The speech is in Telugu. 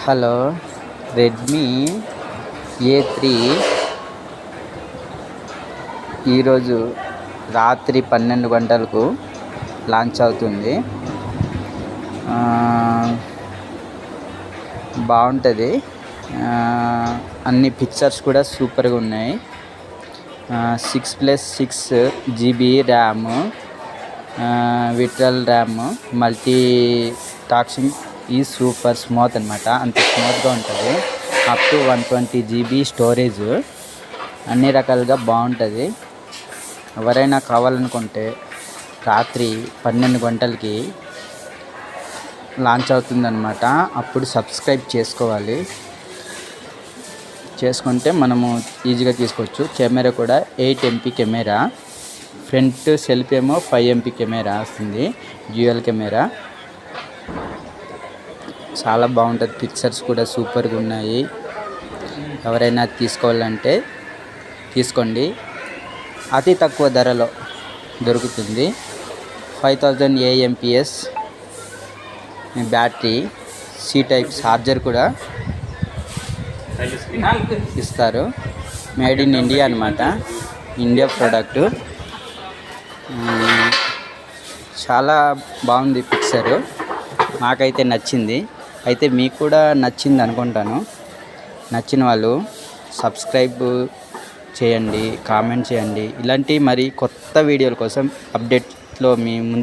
హలో, రెడ్మీ A3 ఈరోజు రాత్రి 12 గంటలకు లాంచ్ అవుతుంది. బాగుంటుంది. అన్ని పిక్చర్స్ కూడా సూపర్గా ఉన్నాయి. 6+6 GB RAM, virtual RAM, multi tasking ఈ సూపర్ స్మూత్ అనమాట. అంత స్మూత్గా ఉంటుంది. Up to 120 GB storage. అన్ని రకాలుగా బాగుంటుంది. ఎవరైనా కావాలనుకుంటే రాత్రి 12 గంటలకి లాంచ్ అవుతుందన్నమాట. అప్పుడు సబ్స్క్రైబ్ చేసుకోవాలి. చేసుకుంటే మనము ఈజీగా తీసుకోవచ్చు. కెమెరా కూడా 8 MP కెమెరా, ఫ్రంట్ సెల్ఫీ ఏమో 5 MP కెమెరా వస్తుంది. డ్యూయల్ కెమెరా చాలా బాగుంటుంది. పిక్చర్స్ కూడా సూపర్గా ఉన్నాయి. ఎవరైనా తీసుకోవాలంటే తీసుకోండి. అతి తక్కువ ధరలో దొరుకుతుంది. 5000 AMPS battery, C type charger కూడా ఇస్తారు. మేడ్ ఇన్ ఇండియా అనమాట. India product. చాలా బాగుంది పిక్చరు. నాకైతే నచ్చింది. అయితే మీకు కూడా నచ్చింది అనుకుంటాను. నచ్చిన వాళ్ళు సబ్స్క్రైబ్ చేయండి, కామెంట్ చేయండి. ఇలాంటి మరి కొత్త వీడియోల కోసం అప్డేట్లో మీ ముందు